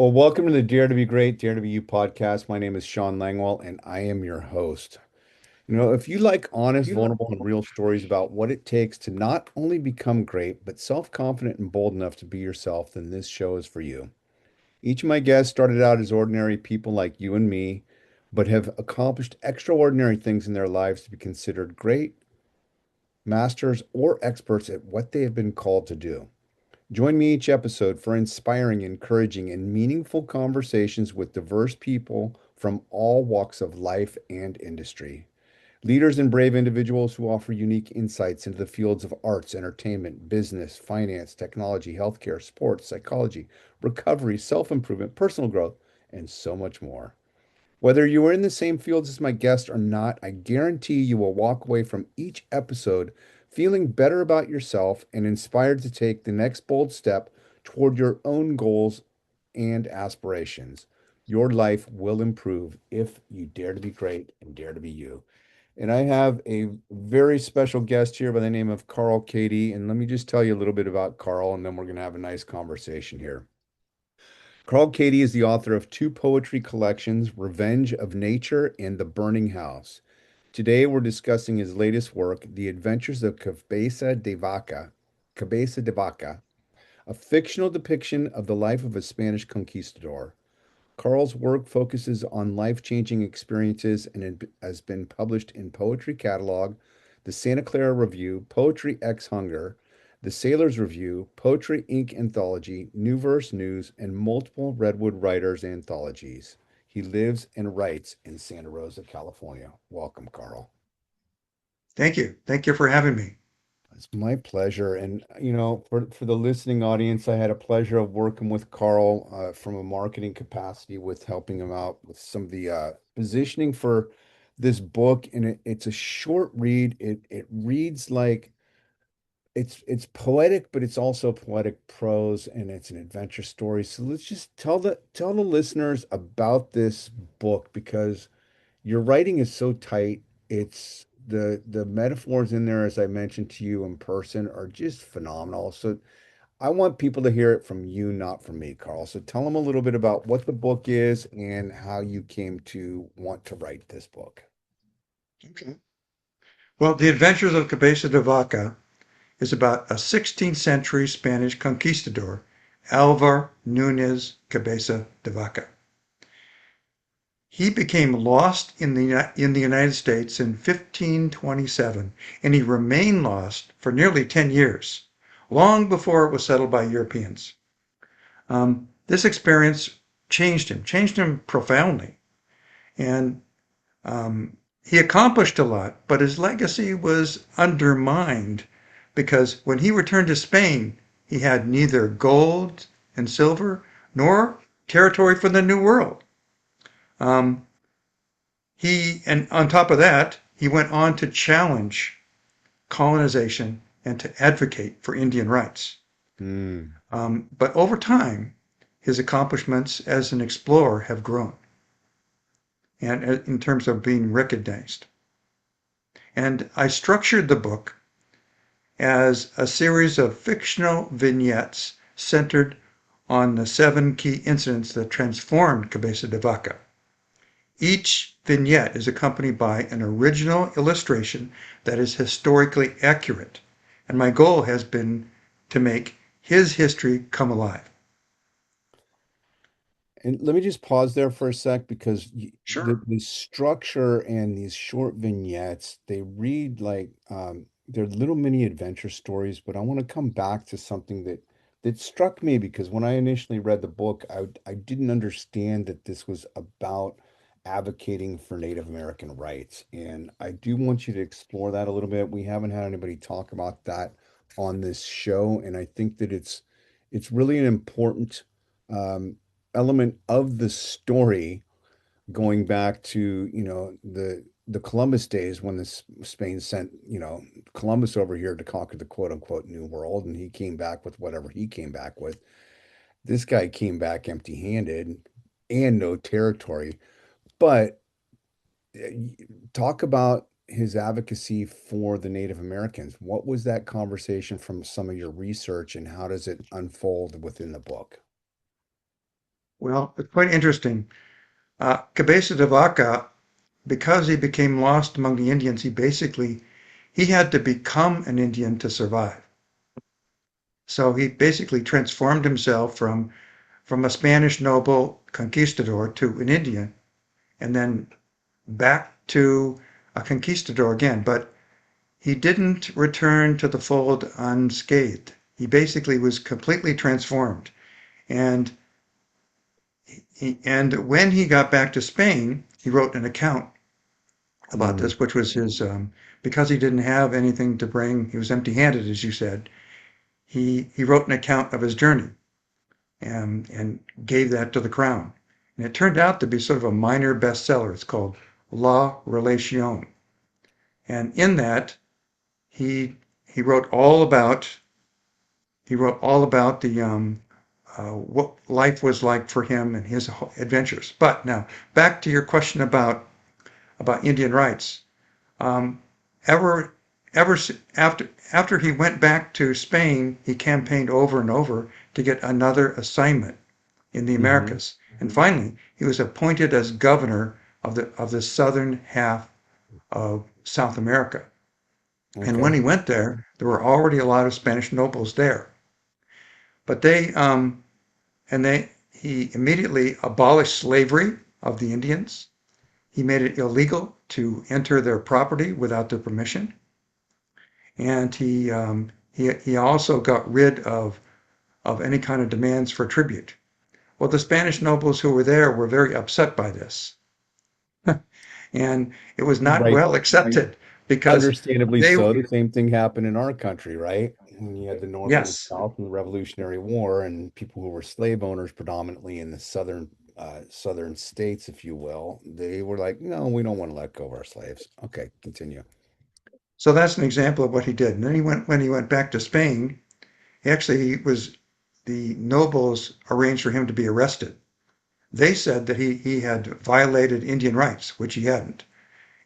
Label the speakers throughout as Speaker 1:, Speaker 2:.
Speaker 1: Well, welcome to the Dare to Be Great, Dare to Be You podcast. My name is Shawn Langwell, and I am your host. If you like honest, vulnerable, and real stories about what it takes to not only become great, but self-confident and bold enough to be yourself, then this show is for you. Each of my guests started out as ordinary people like you and me, but have accomplished extraordinary things in their lives to be considered great, masters, or experts at what they have been called to do. Join me each episode for inspiring, encouraging, and meaningful conversations with diverse people from all walks of life and industry. Leaders and brave individuals who offer unique insights into the fields of arts, entertainment, business, finance, technology, healthcare, sports, psychology, recovery, self improvement, personal growth, and so much more. Whether you are in the same fields as my guest or not, I guarantee you will walk away from each episode feeling better about yourself and inspired to take the next bold step toward your own goals and aspirations. Your life will improve if you dare to be great and dare to be you. And I have a very special guest here by the name of Karl Kadie. And let me just tell you a little bit about Karl, and then we're going to have a nice conversation here. Karl Kadie is the author of two poetry collections, Revenge of Nature and The Burning House. Today, we're discussing his latest work, The Adventures of Cabeza de Vaca, a fictional depiction of the life of a Spanish conquistador. Karl's work focuses on life-changing experiences and has been published in Poetry Catalog, the Santa Clara Review, Poetry X Hunger, the Sailor's Review, Poetry Inc. Anthology, New Verse News, and multiple Redwood Writers anthologies. He lives and writes in Santa Rosa, California. Welcome, Karl.
Speaker 2: Thank you. Thank you for having me.
Speaker 1: It's my pleasure. And, for the listening audience, I had a pleasure of working with Karl from a marketing capacity with helping him out with some of the positioning for this book. And it's a short read. It reads like it's poetic, but it's also poetic prose and it's an adventure story. So let's just tell the listeners about this book because your writing is so tight. It's the metaphors in there, as I mentioned to you in person, are just phenomenal. So I want people to hear it from you, not from me, Karl. So tell them a little bit about what the book is and how you came to want to write this book.
Speaker 2: Okay. Well, The Adventures of Cabeza de Vaca is about a 16th century Spanish conquistador, Alvar Nunez Cabeza de Vaca. He became lost in the United States in 1527, and he remained lost for nearly 10 years, long before it was settled by Europeans. This experience changed him profoundly, and he accomplished a lot, but his legacy was undermined because when he returned to Spain, he had neither gold and silver nor territory for the New World. Um, and on top of that, he went on to challenge colonization and to advocate for Indian rights.
Speaker 1: Hmm.
Speaker 2: But over time, his accomplishments as an explorer have grown, and in terms of being recognized. And I structured the book as a series of fictional vignettes centered on the 7 key incidents that transformed Cabeza de Vaca. Each vignette is accompanied by an original illustration that is historically accurate, and my goal has been to make his history come alive.
Speaker 1: And let me just pause there for a sec because
Speaker 2: Sure.
Speaker 1: the structure and these short vignettes, they read like they're little mini adventure stories, but I want to come back to something that struck me because when I initially read the book, I didn't understand that this was about advocating for Native American rights. And I do want you to explore that a little bit. We haven't had anybody talk about that on this show, and I think that it's really an important um, element of the story going back to the Columbus days when Spain sent Columbus over here to conquer the quote unquote New World, and he came back with whatever he came back with. This guy came back empty-handed and no territory. But talk about his advocacy for the Native Americans. What was that conversation from some of your research, and how does it unfold within the book?
Speaker 2: Well, it's quite interesting. Cabeza de Vaca, because he became lost among the Indians, he had to become an Indian to survive. So he basically transformed himself from a Spanish noble conquistador to an Indian, and then back to a conquistador again. But he didn't return to the fold unscathed. He basically was completely transformed. And and when he got back to Spain, he wrote an account about
Speaker 1: Mm,
Speaker 2: this, which was because he didn't have anything to bring, he was empty-handed, as you said. He wrote an account of his journey and gave that to the crown. And it turned out to be sort of a minor bestseller. It's called La Relation. And in that, he he wrote all about he wrote all about the what life was like for him and his adventures. But now back to your question about Indian rights. Um, ever ever after he went back to Spain, he campaigned over and over to get another assignment in the
Speaker 1: hmm.
Speaker 2: Americas. And finally, he was appointed as governor of the southern half of South America. And when
Speaker 1: Okay.
Speaker 2: he went there, there were already a lot of Spanish nobles there. But he immediately abolished slavery of the Indians. He made it illegal to enter their property without their permission, and he also got rid of any kind of demands for tribute. Well, the Spanish nobles who were there were very upset by this, and it was not
Speaker 1: Right.
Speaker 2: well accepted because
Speaker 1: Understandably
Speaker 2: they,
Speaker 1: so. The same thing happened in our country, right? When you had the North and the
Speaker 2: yes.
Speaker 1: South in the Revolutionary War, and people who were slave owners, predominantly in the southern states, if you will, they were like, "No, we don't want to let go of our slaves." Okay, continue.
Speaker 2: So that's an example of what he did. And then when he went back to Spain, he was the nobles arranged for him to be arrested. They said that he had violated Indian rights, which he hadn't.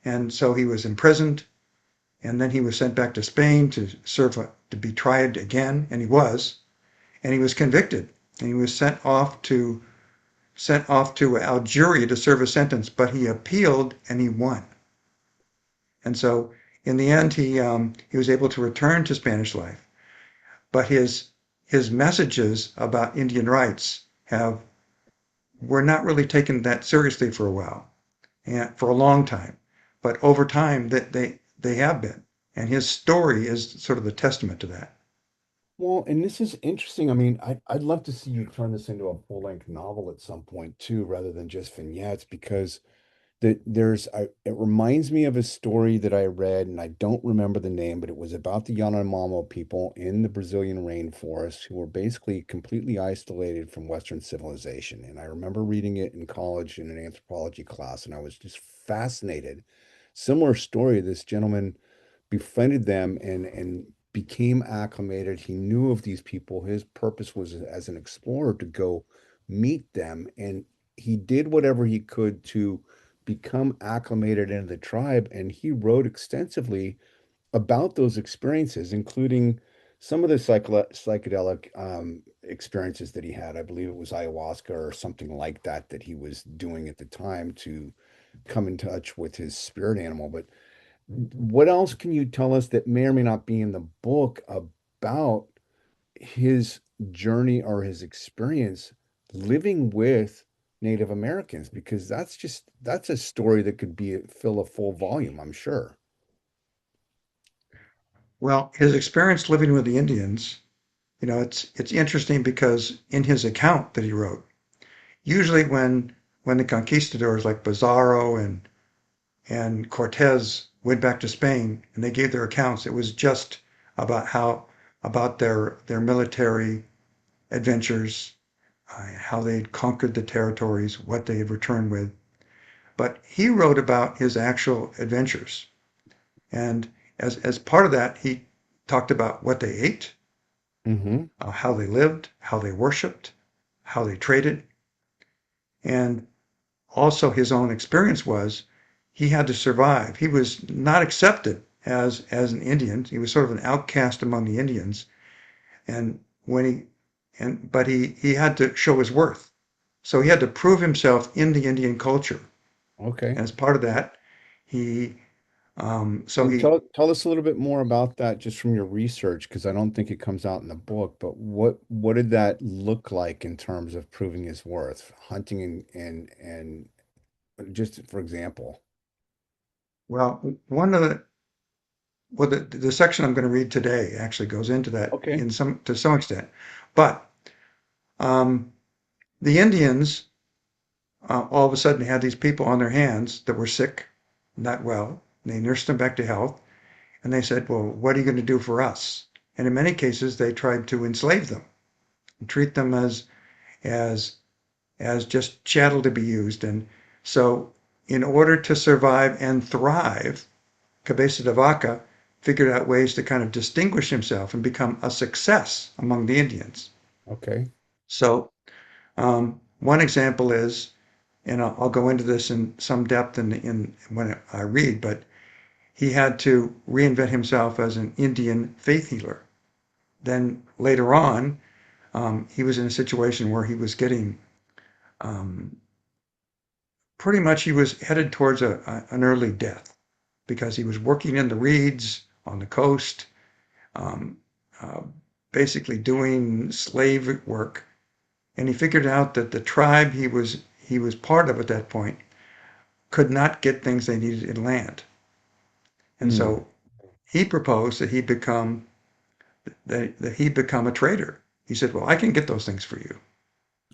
Speaker 2: And so he was imprisoned, and then he was sent back to Spain to be tried again, and he was, and he was convicted, and he was sent off to Algeria to serve a sentence, but he appealed and he won. And so in the end, he was able to return to Spanish life, but his messages about Indian rights have were not really taken that seriously for a while, and for a long time. But over time, that they have been, and his story is sort of the testament to that.
Speaker 1: Well, and this is interesting. I mean, I'd love to see you turn this into a full-length novel at some point too, rather than just vignettes, because it reminds me of a story that I read, and I don't remember the name, but it was about the Yanomamo people in the Brazilian rainforest who were basically completely isolated from Western civilization. And I remember reading it in college in an anthropology class, and I was just fascinated. Similar story. This gentleman befriended them and became acclimated. He knew of these people. His purpose was as an explorer to go meet them, and he did whatever he could to become acclimated into the tribe. And he wrote extensively about those experiences, including some of the psychedelic experiences that he had. I believe it was ayahuasca or something like that that he was doing at the time to come in touch with his spirit animal. But what else can you tell us that may or may not be in the book about his journey or his experience living with Native Americans? Because that's a story that could be fill a full volume, I'm sure.
Speaker 2: Well, his experience living with the Indians, it's interesting because in his account that he wrote, usually when the conquistadors like Pizarro and Cortez went back to Spain and they gave their accounts, it was just about their military adventures, how they had conquered the territories, what they had returned with. But he wrote about his actual adventures, and as part of that, he talked about what they ate,
Speaker 1: Hmm.
Speaker 2: how they lived, how they worshipped, how they traded, and also his own experience was he had to survive. He was not accepted as an Indian. He was sort of an outcast among the Indians, and when he and but he had to show his worth. So he had to prove himself in the Indian culture.
Speaker 1: Okay.
Speaker 2: And as part of that, he so
Speaker 1: And
Speaker 2: he
Speaker 1: tell us a little bit more about that just from your research, because I don't think it comes out in the book, but what did that look like in terms of proving his worth? Hunting and just for example.
Speaker 2: well one of the well the section I'm going to read today actually goes into that
Speaker 1: Okay.
Speaker 2: in some to some extent, but um, the Indians all of a sudden had these people on their hands that were sick, not well. They nursed them back to health, and they said, "Well, what are you going to do for us?" And in many cases, they tried to enslave them and treat them as as just chattel to be used. And so, in order to survive and thrive, Cabeza de Vaca figured out ways to kind of distinguish himself and become a success among the Indians.
Speaker 1: Okay.
Speaker 2: So, one example is, and I'll go into this in some depth in when I read, but he had to reinvent himself as an Indian faith healer. Then later on, he was in a situation where he was getting um, pretty much he was headed towards an early death because he was working in the reeds on the coast, um, uh, basically doing slave work. And he figured out that the tribe he was part of at that point could not get things they needed in land. And
Speaker 1: Hmm.
Speaker 2: so he proposed that he become a trader. He said, "Well, I can get those things for you."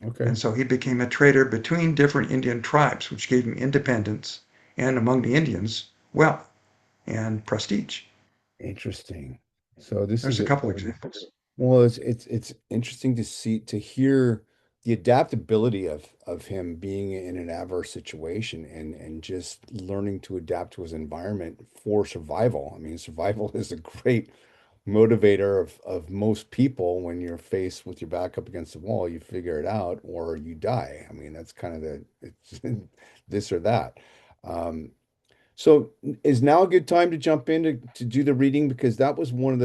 Speaker 1: Okay.
Speaker 2: And so he became a trader between different Indian tribes, which gave him independence and among the Indians, wealth and prestige.
Speaker 1: Interesting. So this
Speaker 2: There's
Speaker 1: is
Speaker 2: a
Speaker 1: a
Speaker 2: couple examples.
Speaker 1: well, it's interesting to see to hear the adaptability of him being in an adverse situation and just learning to adapt to his environment for survival. I mean, survival is a great motivator of most people when you're faced with your back up against the wall, you figure it out or you die. I mean, that's kind of it's this or that. Um, so is now a good time to jump in to do the reading because that was one of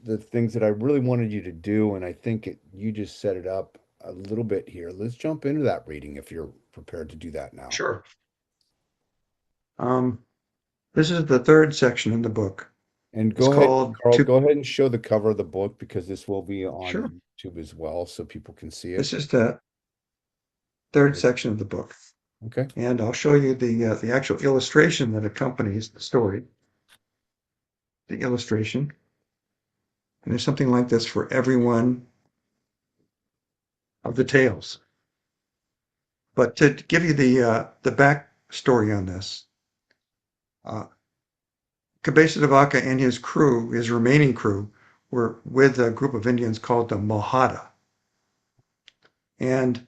Speaker 1: the things that I really wanted you to do, and I think you just set it up a little bit here. Let's jump into that reading if you're prepared to do that now.
Speaker 2: Sure. Um, this is the third section in the book.
Speaker 1: And
Speaker 2: It's
Speaker 1: go ahead,
Speaker 2: called
Speaker 1: Carl,
Speaker 2: To.
Speaker 1: go ahead and show the cover of the book because this will be
Speaker 2: Sure.
Speaker 1: on YouTube as well, so people can see it.
Speaker 2: This is the third
Speaker 1: There you
Speaker 2: section of the book,
Speaker 1: go. Okay.
Speaker 2: and I'll show you the actual illustration that accompanies the story. The illustration, and there's something like this for every one of the tales. But to give you the back story on this, uh, Cabeza de Vaca and his crew, his remaining crew, were with a group of Indians called the Mojada, and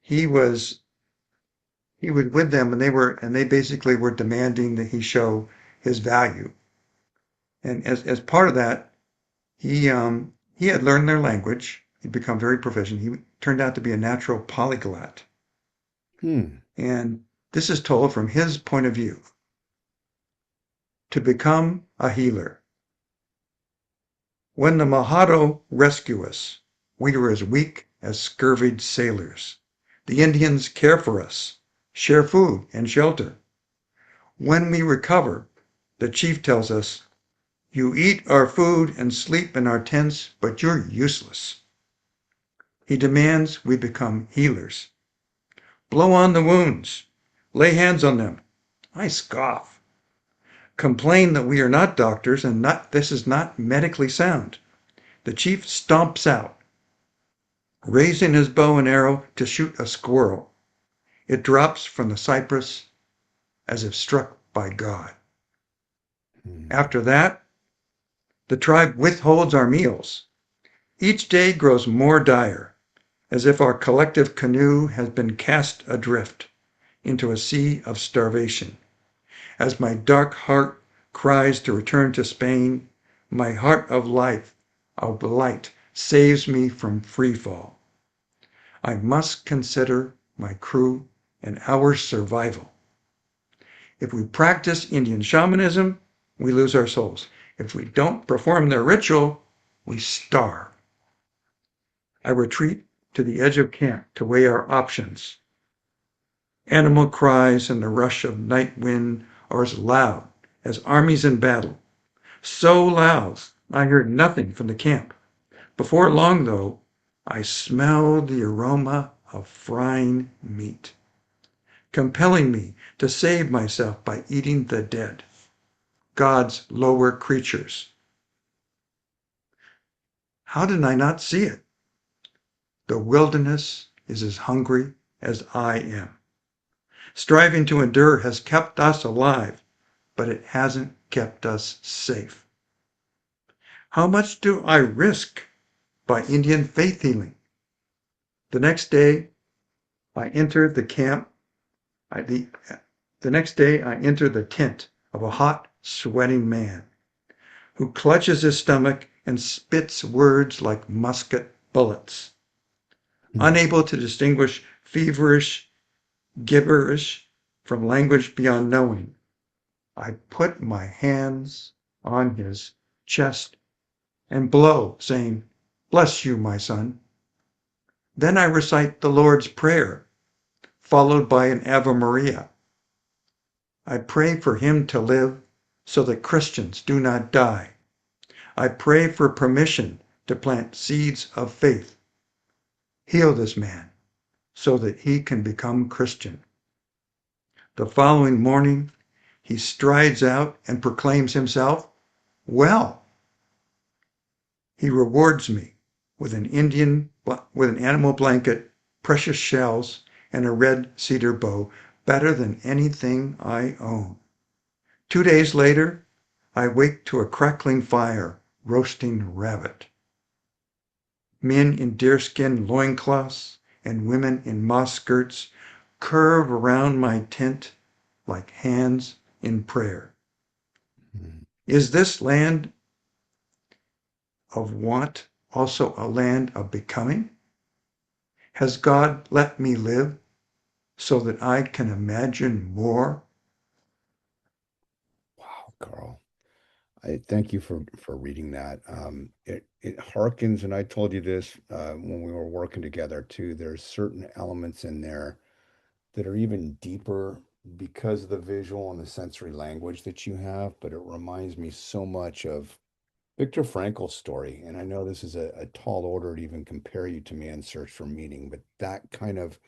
Speaker 2: he was he was with them, and they basically were demanding that he show his value. And as part of that, he had learned their language. He'd become very proficient. He turned out to be a natural polyglot,
Speaker 1: Hmm.
Speaker 2: and this is told from his point of view. To become a healer. When the Mojado rescue us, we are as weak as scurvied sailors. The Indians care for us, share food and shelter. When we recover, the chief tells us, "You eat our food and sleep in our tents, but you're useless." He demands we become healers. Blow on the wounds. Lay hands on them. I scoff. Complain that we are not doctors and this is not medically sound. The chief stomps out, raising his bow and arrow to shoot a squirrel. It drops from the cypress as if struck by God.
Speaker 1: Hmm.
Speaker 2: After that, the tribe withholds our meals. Each day grows more dire, as if our collective canoe has been cast adrift into a sea of starvation. As my dark heart cries to return to Spain, my heart of life, of light, saves me from free fall. I must consider my crew and our survival. If we practice Indian shamanism, we lose our souls. If we don't perform their ritual, we starve. I retreat to the edge of camp to weigh our options. Animal cries and the rush of night wind are as loud as armies in battle. So loud I heard nothing from the camp. Before long, though, I smelled the aroma of frying meat, compelling me to save myself by eating the dead, God's lower creatures. How did I not see it? The wilderness is as hungry as I am. Striving to endure has kept us alive, but it hasn't kept us safe. How much do I risk by Indian faith healing? The next day, I entered the camp. I, the, the next day, I entered the tent of a hot, sweating man who clutches his stomach and spits words like musket bullets.
Speaker 1: Hmm.
Speaker 2: Unable to distinguish feverish gibberish from language beyond knowing, I put my hands on his chest and blow, saying, "Bless you, my son." Then I recite the Lord's Prayer, followed by an Ave Maria. I pray for him to live so that Christians do not die. I pray for permission to plant seeds of faith. Heal this man so that he can become Christian. The following morning, he strides out and proclaims himself well. He rewards me with with an animal blanket, precious shells, and a red cedar bow, better than anything I own. 2 days later, I wake to a crackling fire, roasting rabbit. Men in deerskin loincloths and women in moss skirts curve around my tent like hands in prayer.
Speaker 1: Hmm.
Speaker 2: Is this land of want also a land of becoming? Has God let me live so that I can imagine more?
Speaker 1: Wow, Carl. I thank you for reading that. It harkens, and I told you this when we were working together too. There's certain elements in there that are even deeper because of the visual and the sensory language that you have. But it reminds me so much of Viktor Frankl's story. And I know this is a tall order to even compare you to Man's Search for Meaning, but that kind of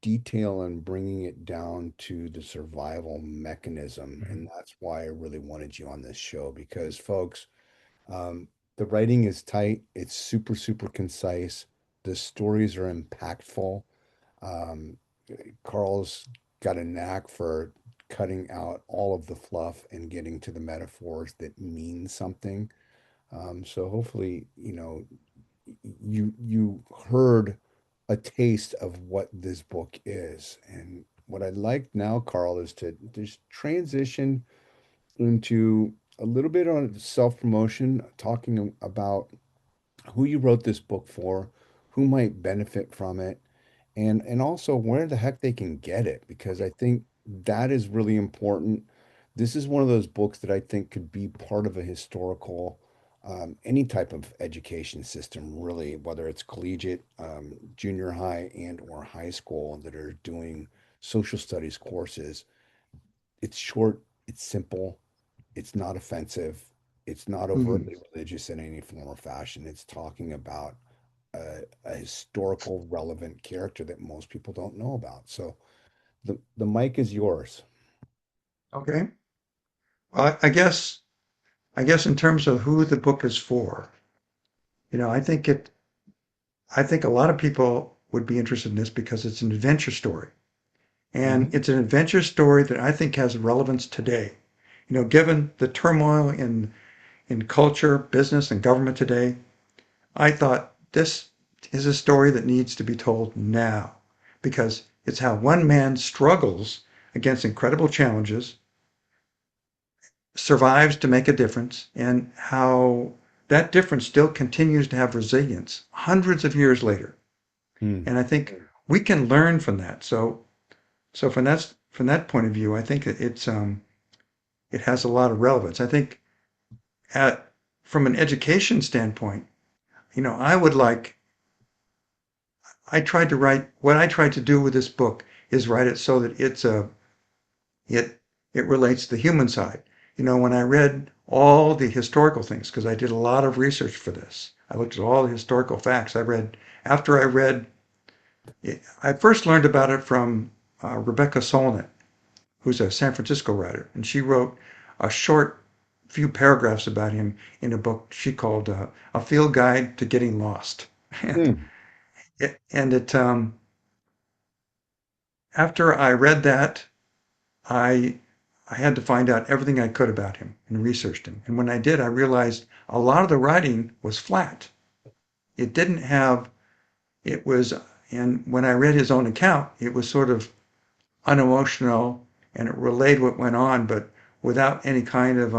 Speaker 1: detail and bringing it down to the survival mechanism. And that's why I really wanted you on this show because, folks, the writing is tight, it's super, super concise, the stories are impactful. Um, Carl's got a knack for cutting out all of the fluff and getting to the metaphors that mean something. So hopefully, you heard a taste of what this book is. And what I'd like now, Carl, is to just transition into a little bit on self-promotion, talking about who you wrote this book for, who might benefit from it, and also where the heck they can get it, because I think that is really important. This is one of those books that I think could be part of a historical, any type of education system, really, whether it's collegiate, junior high, and or high school that are doing social studies courses. It's short, it's simple, it's not offensive, it's not
Speaker 2: Mhm.
Speaker 1: overtly religious in any form or fashion. It's talking about a historical relevant character that most people don't know about. So the mic is yours.
Speaker 2: Okay. Well, I guess in terms of who the book is for, you know, I think a lot of people would be interested in this because it's an adventure story. And
Speaker 1: Mhm.
Speaker 2: it's an adventure story that I think has relevance today. You know, given the turmoil in culture, business, and government today, I thought this is a story that needs to be told now because it's how one man struggles against incredible challenges, survives to make a difference, and how that difference still continues to have resilience hundreds of years later.
Speaker 1: Hmm.
Speaker 2: And I think we can learn from that. So from that point of view, I think it has a lot of relevance. I think at from an education standpoint, you know, I would like I tried to write what I tried to do with this book is write it so that it it relates to the human side. When I read all the historical things, because I did a lot of research for this, I looked at all the historical facts. After I read, I first learned about it from Rebecca Solnit, who's a San Francisco writer, and she wrote a short few paragraphs about him in a book she called A Field Guide to Getting Lost. And
Speaker 1: Hmm.
Speaker 2: after I read that, I I had to find out everything I could about him and researched him. And when I did, I realized a lot of the writing was flat. It didn't have it was and when I read his own account, it was sort of unemotional and it relayed what went on, but without any kind of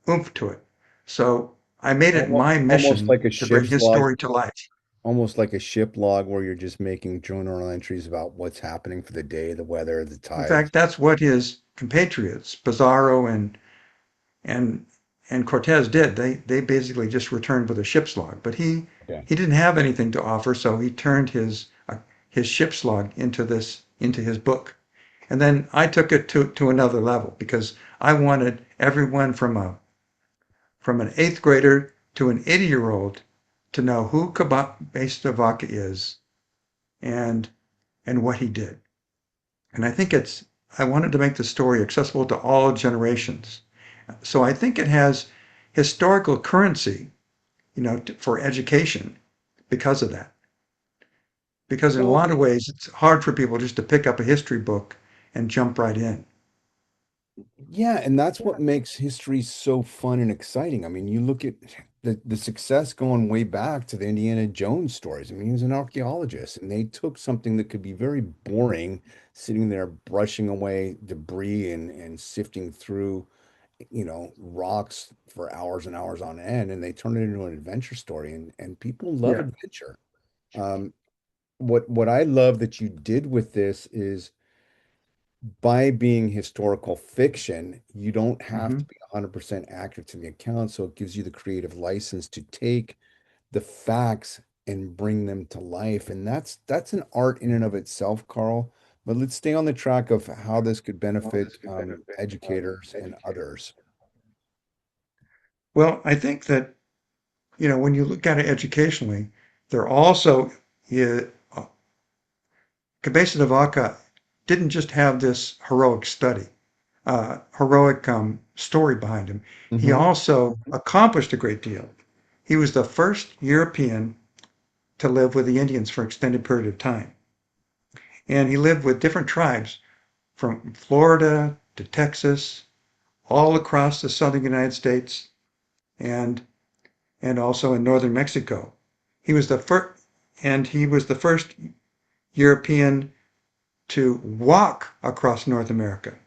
Speaker 2: oomph to it. So I made it
Speaker 1: Almost,
Speaker 2: my
Speaker 1: almost
Speaker 2: mission
Speaker 1: like a
Speaker 2: to bring
Speaker 1: ship's
Speaker 2: his
Speaker 1: log,
Speaker 2: story to life.
Speaker 1: almost like a ship log where you're just making journal entries about what's happening for the day, the weather, the
Speaker 2: In
Speaker 1: tides.
Speaker 2: fact, that's what his compatriots, Pizarro and and Cortez did. They basically just returned with a ship's log, but
Speaker 1: Okay.
Speaker 2: he didn't have anything to offer, so he turned his ship's log into his book. And then I took it to another level because I wanted everyone from an eighth grader to an 80-year-old to know who Cabeza Vaca is and and what he did. And I wanted to make the story accessible to all generations. So I think it has historical currency, for education because of that. Because in a
Speaker 1: Well,
Speaker 2: lot of ways, it's hard for people just to pick up a history book and jump right in.
Speaker 1: yeah, and that's what makes history so fun and exciting. I mean, you look at the success going way back to the Indiana Jones stories. I mean, he was an archaeologist, and they took something that could be very boring, sitting there brushing away debris and sifting through, rocks for hours and hours on end, and they turned it into an adventure story, and people love
Speaker 2: Yeah.
Speaker 1: adventure. Um, what I love that you did with this is by being historical fiction, you don't have
Speaker 2: hmm
Speaker 1: to be 100% accurate to the account. So it gives you the creative license to take the facts and bring them to life. And that's an art in and of itself, Carl. But let's stay on the track of how this could benefit educators and others.
Speaker 2: Well, I think that, when you look at it educationally, there also, yeah, Cabeza de Vaca didn't just have this heroic story behind him. He
Speaker 1: Hmm.
Speaker 2: also accomplished a great deal. He was the first European to live with the Indians for an extended period of time. And he lived with different tribes from Florida to Texas, all across the southern United States, and and also in northern Mexico. He was the first, and he was the first European to walk across North America,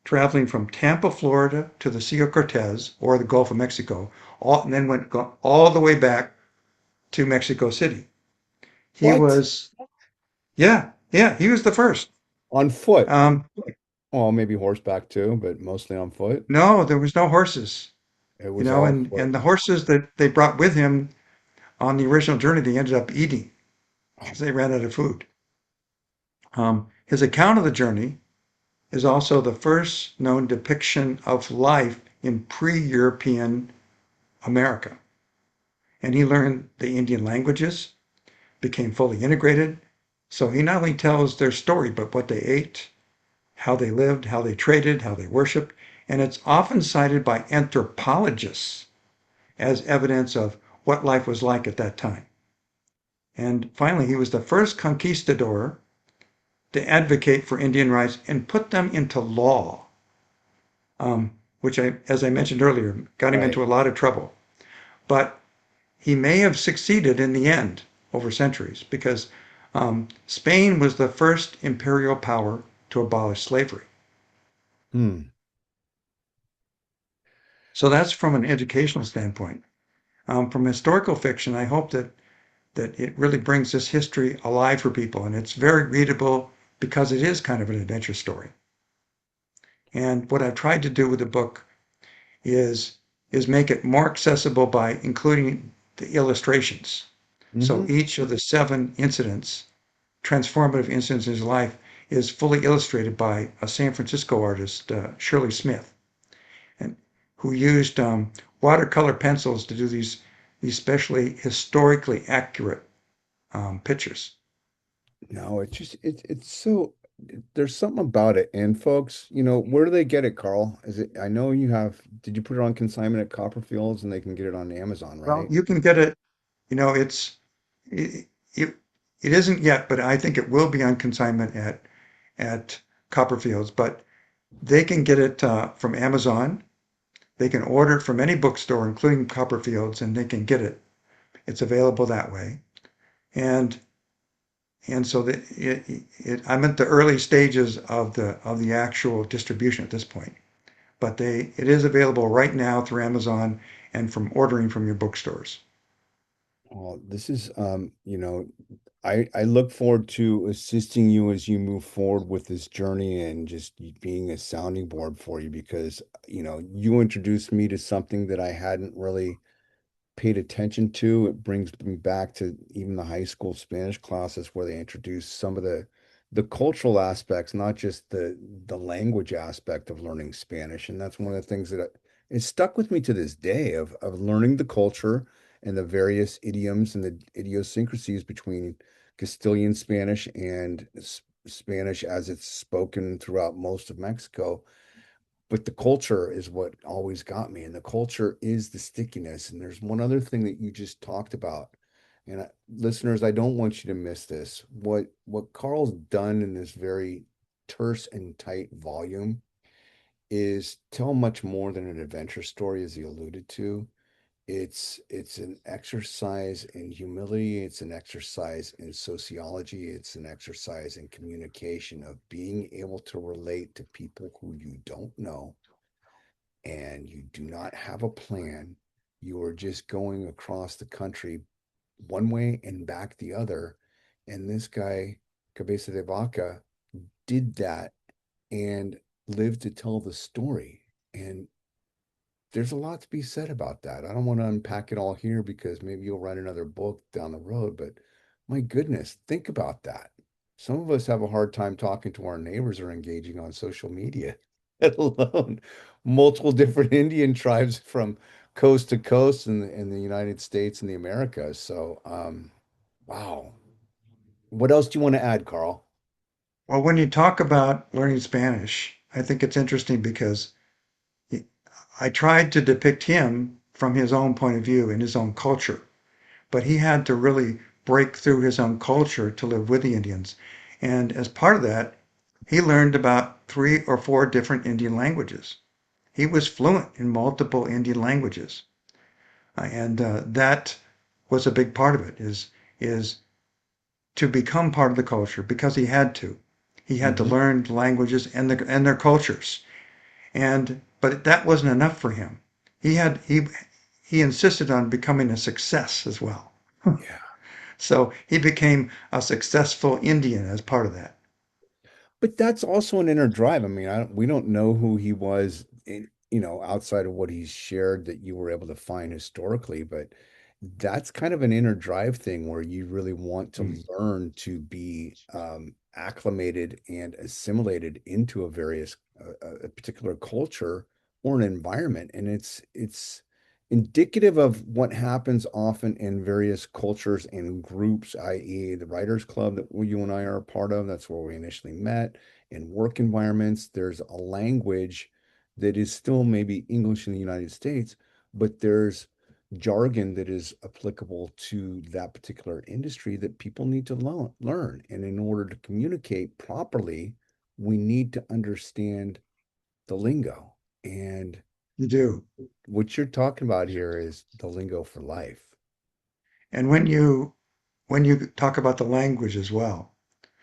Speaker 2: traveling from Tampa, Florida to the Sea of Cortez or the Gulf of Mexico, and then went all the way back to Mexico City. He
Speaker 1: What?
Speaker 2: was, yeah, he was the first.
Speaker 1: On foot?
Speaker 2: Um,
Speaker 1: Oh, maybe horseback too, but mostly on foot.
Speaker 2: no, there was no horses,
Speaker 1: It was all foot.
Speaker 2: and the horses that they brought with him on the original journey, they ended up eating
Speaker 1: Oh,
Speaker 2: because they ran out of food. His account of the journey is also the first known depiction of life in pre-European America. And he learned the Indian languages, became fully integrated. So he not only tells their story, but what they ate, how they lived, how they traded, how they worshiped. And it's often cited by anthropologists as evidence of what life was like at that time. And finally, he was the first conquistador to advocate for Indian rights and put them into law, which, as I mentioned earlier, got him
Speaker 1: right.
Speaker 2: into a lot of trouble. But he may have succeeded in the end over centuries because Spain was the first imperial power to abolish slavery.
Speaker 1: Hmm.
Speaker 2: So that's from an educational standpoint. From historical fiction, I hope that it really brings this history alive for people, and it's very readable because it is kind of an adventure story. And what I've tried to do with the book is is make it more accessible by including the illustrations. So
Speaker 1: Hmm.
Speaker 2: each of the seven incidents, transformative incidents in his life, is fully illustrated by a San Francisco artist, Shirley Smith, and who used watercolor pencils to do these specially historically accurate pictures.
Speaker 1: No, it's just it's so there's something about it. And folks, where do they get it, Carl? Is it I know you have did you put it on consignment at Copperfields and they can get it on Amazon,
Speaker 2: Well,
Speaker 1: right?
Speaker 2: you can get it. It's it, it, it isn't yet, but I think it will be on consignment at Copperfields. But they can get it from Amazon. They can order it from any bookstore, including Copperfields, and they can get it. It's available that way. And and so I'm at the early stages of the actual distribution at this point. But it is available right now through Amazon and from ordering from your bookstores.
Speaker 1: Well, this is I look forward to assisting you as you move forward with this journey and just being a sounding board for you because you introduced me to something that I hadn't really paid attention to. It brings me back to even the high school Spanish classes where they introduce some of the cultural aspects, not just the language aspect of learning Spanish. And that's one of the things that it stuck with me to this day of learning the culture and the various idioms and the idiosyncrasies between Castilian Spanish and Spanish as it's spoken throughout most of Mexico, but the culture is what always got me, and the culture is the stickiness. And there's one other thing that you just talked about, and listeners, I don't want you to miss this. What Carl's done in this very terse and tight volume is tell much more than an adventure story, as he alluded to. It's an exercise in humility, it's an exercise in sociology, it's an exercise in communication of being able to relate to people who you don't know and you do not have a plan, you are just going across the country one way and back the other. And this guy, Cabeza de Vaca, did that and lived to tell the story. And there's a lot to be said about that. I don't want to unpack it all here because maybe you'll write another book down the road, but my goodness, think about that. Some of us have a hard time talking to our neighbors or engaging on social media, let alone multiple different Indian tribes from coast to coast in the United States and the Americas. So, wow. What else do you want to add, Carl?
Speaker 2: Well, when you talk about learning Spanish, I think it's interesting because I tried to depict him from his own point of view in his own culture, but he had to really break through his own culture to live with the Indians. And as part of that, he learned about three or four different Indian languages. He was fluent in multiple Indian languages, and that was a big part of it. Is to become part of the culture because he had to. He had to
Speaker 1: Hmm.
Speaker 2: learn the languages and their cultures. And but that wasn't enough for him. He had he insisted on becoming a success as well.
Speaker 1: Yeah.
Speaker 2: So he became a successful Indian as part of that.
Speaker 1: But that's also an inner drive. I mean, we don't know who he was, outside of what he's shared that you were able to find historically, but that's kind of an inner drive thing where you really want to learn to be acclimated and assimilated into a particular culture or an environment. And it's indicative of what happens often in various cultures and groups, i.e., the Writers Club that you and I are a part of. That's where we initially met. In work environments, there's a language that is still maybe English in the United States, but there's jargon that is applicable to that particular industry that people need to learn. And in order to communicate properly, we need to understand the lingo. And
Speaker 2: You do.
Speaker 1: what you're talking about here is the lingo for life.
Speaker 2: And when you talk about the language as well,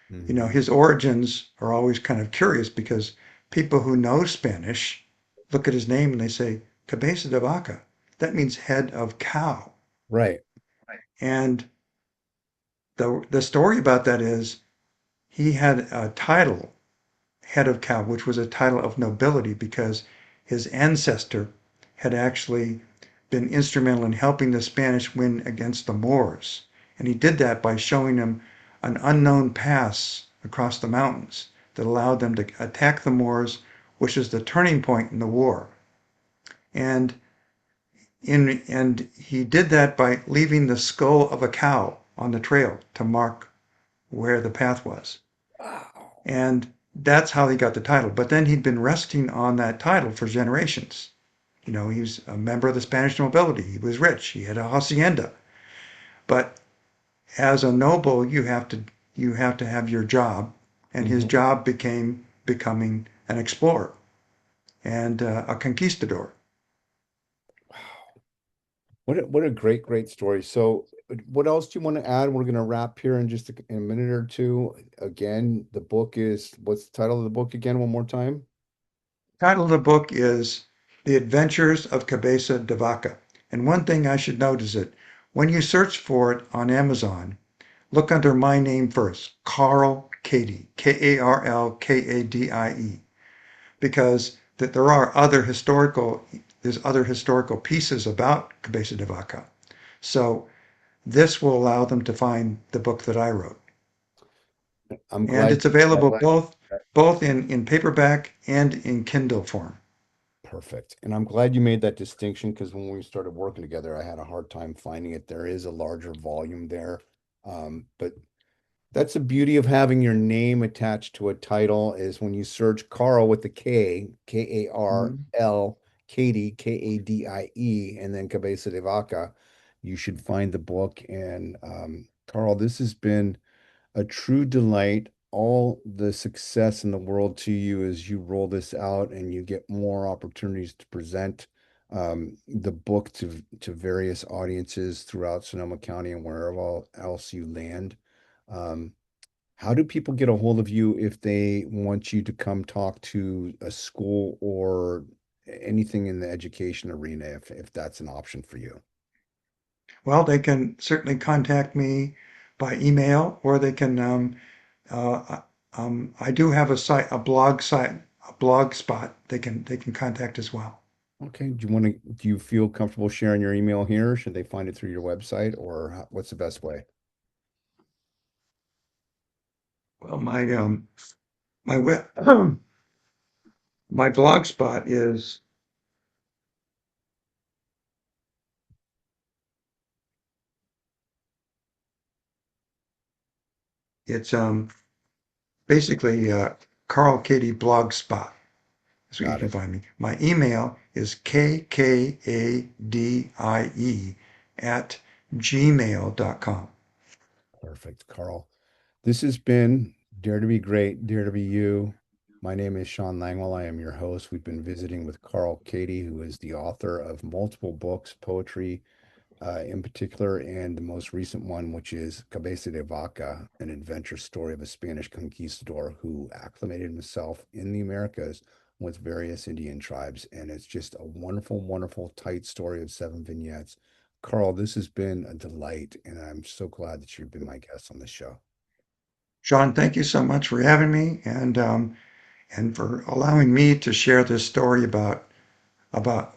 Speaker 1: Hmm.
Speaker 2: his origins are always kind of curious because people who know Spanish look at his name and they say Cabeza de Vaca. That means head of cow.
Speaker 1: Right.
Speaker 2: And the story about that is he had a title, head of cow, which was a title of nobility because his ancestor had actually been instrumental in helping the Spanish win against the Moors. And he did that by showing them an unknown pass across the mountains that allowed them to attack the Moors, which is the turning point in the war. And and he did that by leaving the skull of a cow on the trail to mark where the path was.
Speaker 1: Wow.
Speaker 2: And that's how he got the title. But then he'd been resting on that title for generations. You know, he was a member of the Spanish nobility. He was rich. He had a hacienda. But as a noble, you have to have your job, and his
Speaker 1: Mhm.
Speaker 2: job became becoming an explorer and a conquistador.
Speaker 1: What a great story. So, what else do you want to add? We're going to wrap here in just in a minute or two. Again, the book is, what's the title of the book again, one more time?
Speaker 2: The title of the book is The Adventures of Cabeza de Vaca. And one thing I should note is that when you search for it on Amazon, look under my name first, Karl Kadie, Karlkadie, because that there's other historical pieces about Cabeza de Vaca. So this will allow them to find the book that I wrote.
Speaker 1: I'm
Speaker 2: And
Speaker 1: glad
Speaker 2: it's
Speaker 1: you, I'm
Speaker 2: available
Speaker 1: glad.
Speaker 2: both in paperback and in Kindle form.
Speaker 1: Perfect. And I'm glad you made that distinction because when we started working together, I had a hard time finding it. There is a larger volume there. But that's the beauty of having your name attached to a title is when you search Carl with the K,
Speaker 2: Mhm.
Speaker 1: Karl, Kadie, Kadie, and then Cabeza de Vaca, you should find the book. And Carl, this has been a true delight. All the success in the world to you as you roll this out and you get more opportunities to present the book to various audiences throughout Sonoma County and wherever else you land. Um, how do people get a hold of you if they want you to come talk to a school or anything in the education arena, if that's an option for you?
Speaker 2: Well, they can certainly contact me by email, or they can. I do have a blog spot. They can contact as well.
Speaker 1: Okay. Do you feel comfortable sharing your email here? Should they find it through your website or what's the best way?
Speaker 2: Well, my web my blog spot is it's basically Carl Katie blog spot. That's what you
Speaker 1: Got
Speaker 2: can
Speaker 1: it.
Speaker 2: find me. My email is kkadie at gmail.com.
Speaker 1: Perfect, Carl. This has been Dare to be Great, Dare to be You. My name is Shawn Langwell. I am your host. We've been visiting with Karl Kadie, who is the author of multiple books, poetry, in particular, and the most recent one, which is Cabeza de Vaca, an adventure story of a Spanish conquistador who acclimated himself in the Americas with various Indian tribes. And it's just a wonderful, wonderful, tight story of 7 vignettes. Carl, this has been a delight, and I'm so glad that you've been my guest on the show.
Speaker 2: Sean, thank you so much for having me and for allowing me to share this story about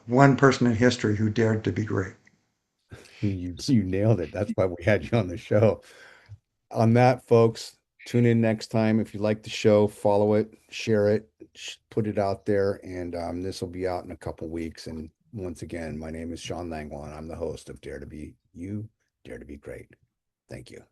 Speaker 2: one person in history who dared to be great.
Speaker 1: You nailed it. That's why we had you on the show. On that, folks, tune in next time. If you like the show, follow it, share it, put it out there, and this will be out in a couple weeks. And once again, my name is Shawn Langwell, and I'm the host of Dare to Be You, Dare to Be Great. Thank you.